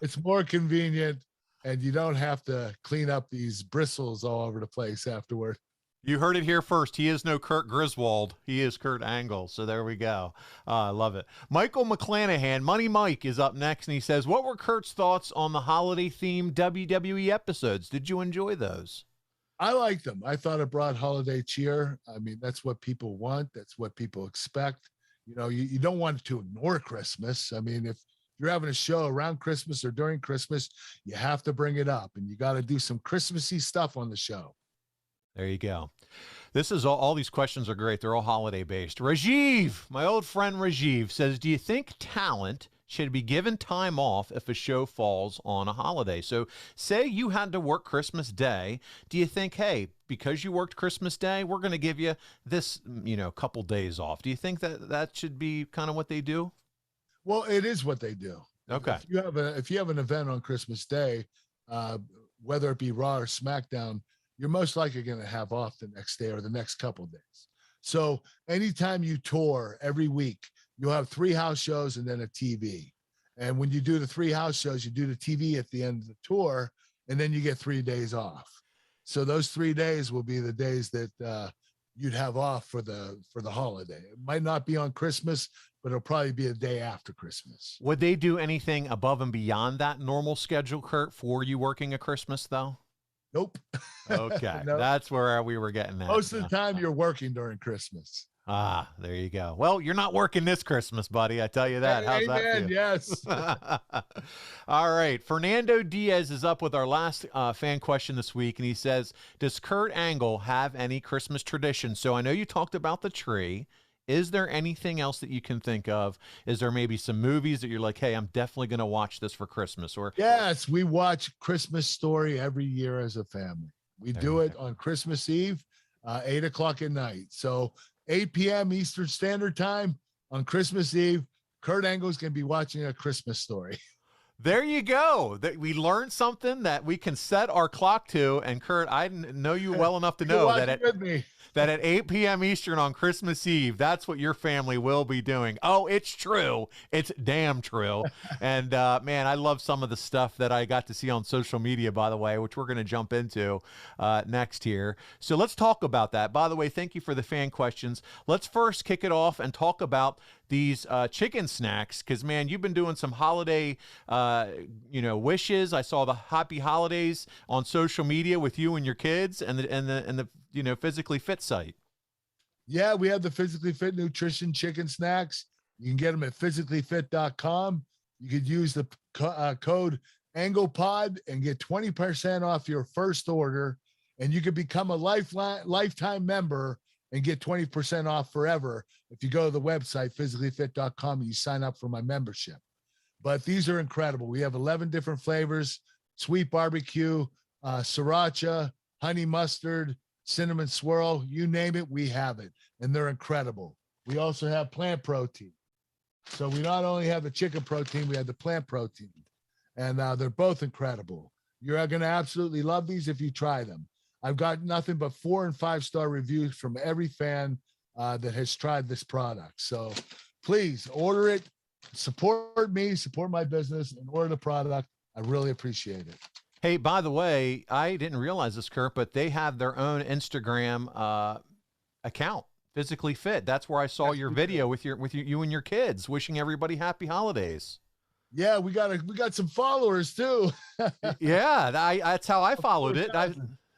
C: It's more convenient, and you don't have to clean up these bristles all over the place afterward.
D: You heard it here first. He is no Kurt Griswold. He is Kurt Angle. So there we go. I love it. Michael McClanahan, Money Mike, is up next, and he says, what were Kurt's thoughts on the holiday-themed WWE episodes? Did you enjoy those?
C: I liked them. I thought it brought holiday cheer. I mean, that's what people want. That's what people expect. You know, you don't want to ignore Christmas. I mean, if you're having a show around Christmas or during Christmas, you have to bring it up, and you got to do some Christmassy stuff on the show.
D: There you go. This is all these questions are great. They're all holiday based. Rajiv, my old friend Rajiv, says, do you think talent should be given time off if a show falls on a holiday? So say you had to work Christmas Day. Do you think, hey, because you worked Christmas Day, we're going to give you this, couple days off? Do you think that should be kind of what they do?
C: Well, it is what they do.
D: Okay.
C: If you have an event on Christmas Day, whether it be Raw or SmackDown, you're most likely going to have off the next day or the next couple of days. So anytime you tour every week, you'll have 3 house shows and then a TV. And when you do the 3 house shows, you do the TV at the end of the tour, and then you get 3 days off. So those 3 days will be the days that you'd have off for the holiday. It might not be on Christmas, but it'll probably be a day after Christmas.
D: Would they do anything above and beyond that normal schedule, Kurt, for you working a Christmas, though?
C: Nope.
D: Okay.
C: Nope.
D: That's where we were getting at.
C: Most of the time you're working during Christmas.
D: Ah, there you go. Well, you're not working this Christmas, buddy. I tell you that. How's that feel?
C: Yes.
D: All right. Fernando Diaz is up with our last fan question this week, and he says, does Kurt Angle have any Christmas traditions? So I know you talked about the tree. Is there anything else that you can think of? Is there maybe some movies that you're like, hey, I'm definitely going to watch this for Christmas? Or
C: yes, we watch Christmas Story every year as a family. We do it on Christmas Eve, 8 o'clock at night. So 8 p.m. Eastern Standard Time on Christmas Eve, Kurt Angle's going to be watching A Christmas Story.
D: There you go. That we learned something that we can set our clock to. And Kurt, I know you well enough to know that at 8 p.m. Eastern on Christmas Eve, that's what your family will be doing. Oh, it's true. It's damn true. And man, I love some of the stuff that I got to see on social media, by the way, which we're going to jump into next here. So let's talk about that. By the way, thank you for the fan questions. Let's first kick it off and talk about these chicken snacks, because man, you've been doing some holiday wishes. I saw the happy holidays on social media with you and your kids and the Physically Fit site.
C: Yeah, we have the Physically Fit nutrition chicken snacks. You can get them at physicallyfit.com. You could use the code AnglePod and get 20% off your first order, and you could become a lifetime member and get 20% off forever if you go to the website, physicallyfit.com, and you sign up for my membership. But these are incredible. We have 11 different flavors: sweet barbecue, sriracha, honey mustard, cinnamon swirl, you name it, we have it. And they're incredible. We also have plant protein. So we not only have the chicken protein, we have the plant protein. And they're both incredible. You're going to absolutely love these if you try them. I've got nothing but 4- and 5-star reviews from every fan that has tried this product. So please order it, support me, support my business, and order the product. I really appreciate it.
D: Hey, by the way, I didn't realize this, Kurt, but they have their own Instagram account, Physically Fit. That's where I saw your video with you and your kids wishing everybody happy holidays.
C: Yeah, we got some followers too.
D: Yeah, that's how I followed it.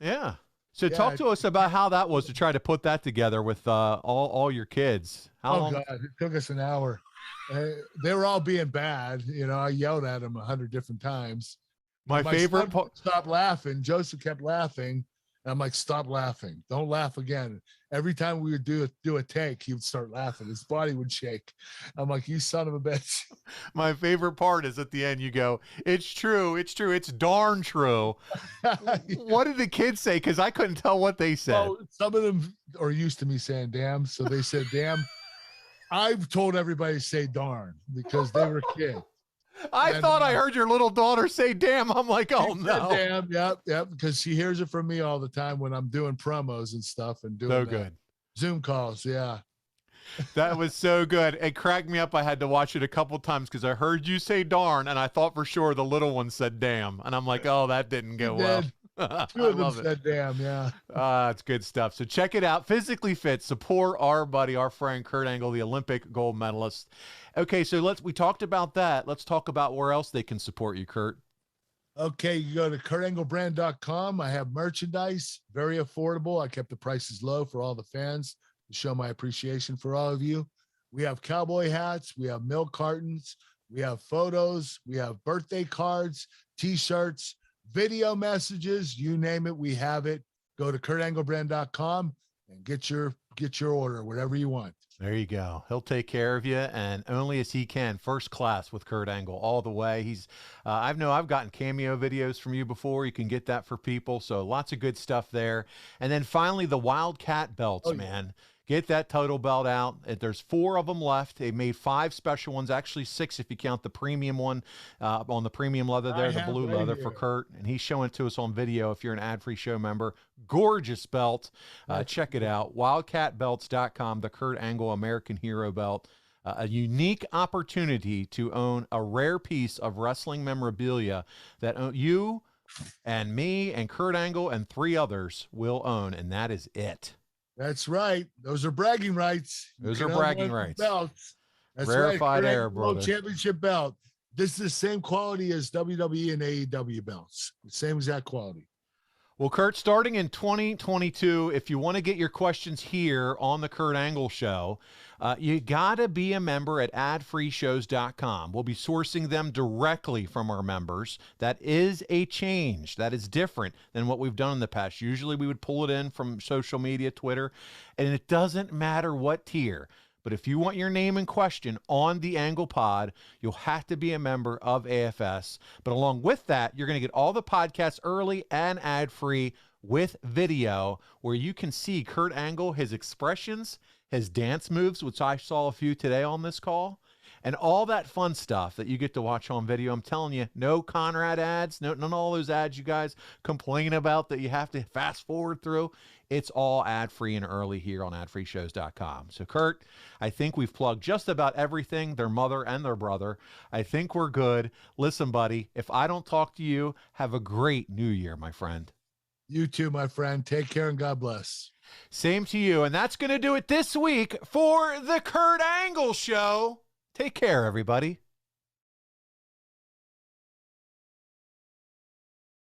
D: Yeah. So talk to us about how that was to try to put that together with all your kids. How long?
C: God, it took us an hour. They were all being bad. I yelled at them 100 different times. My favorite part. Stop laughing. Joseph kept laughing. And I'm like, stop laughing. Don't laugh again. Every time we would do a take, he would start laughing. His body would shake. I'm like, you son of a bitch.
D: My favorite part is at the end, you go, it's true. It's true. It's darn true. Yeah. What did the kids say? Because I couldn't tell what they said.
C: Well, some of them are used to me saying damn. So they said damn. I've told everybody to say darn because they were kids.
D: I thought I heard your little daughter say damn. I'm like, oh no.
C: Damn, yep, because she hears it from me all the time when I'm doing promos and stuff and doing
D: good
C: Zoom calls. Yeah.
D: That was so good. It cracked me up. I had to watch it a couple times because I heard you say darn and I thought for sure the little one said damn. And I'm like, oh, that didn't go well.
C: Two of them said damn, yeah.
D: It's good stuff. So check it out. Physically Fit. Support our buddy, our friend Kurt Angle, the Olympic gold medalist. Okay, so we talked about that. Let's talk about where else they can support you, Kurt.
C: Okay, you go to kurtanglebrand.com. I have merchandise, very affordable. I kept the prices low for all the fans to show my appreciation for all of you. We have cowboy hats, we have milk cartons, we have photos, we have birthday cards, t-shirts, video messages, you name it, we have it. Go to kurtanglebrand.com and get your order, whatever you want.
D: There you go. He'll take care of you, and only as he can. First class with Kurt Angle all the way. He's I've gotten cameo videos from you before. You can get that for people. So lots of good stuff there. And then finally the Wildcat Belts, man. Get that total belt out. There's 4 of them left. They made 5 special ones, actually 6 if you count the premium one on the premium leather there, the blue leather for Kurt. And he's showing it to us on video if you're an ad-free show member. Gorgeous belt. Check it out. WildcatBelts.com, the Kurt Angle American Hero belt. A unique opportunity to own a rare piece of wrestling memorabilia that you and me and Kurt Angle and 3 others will own, and that is it.
C: That's right. Those are bragging rights.
D: Those are bragging rights.
C: Belts. That's
D: rarefied
C: right.
D: air, brother.
C: World Championship belt. This is the same quality as WWE and AEW belts. Same exact quality.
D: Well, Kurt, starting in 2022, if you want to get your questions here on the Kurt Angle Show, you got to be a member at adfreeshows.com. We'll be sourcing them directly from our members. That is a change. That is different than what we've done in the past. Usually we would pull it in from social media, Twitter, and it doesn't matter what tier. But if you want your name in question on the Angle Pod, you'll have to be a member of AFS. But along with that, you're going to get all the podcasts early and ad-free with video, where you can see Kurt Angle, his expressions, his dance moves, which I saw a few today on this call, and all that fun stuff that you get to watch on video. I'm telling you, no Conrad ads, none of all those ads you guys complain about that you have to fast forward through. It's all ad-free and early here on adfreeshows.com. So, Kurt, I think we've plugged just about everything, their mother and their brother. I think we're good. Listen, buddy, if I don't talk to you, have a great new year, my friend.
C: You too, my friend. Take care and God bless.
D: Same to you. And that's going to do it this week for the Kurt Angle Show. Take care, everybody.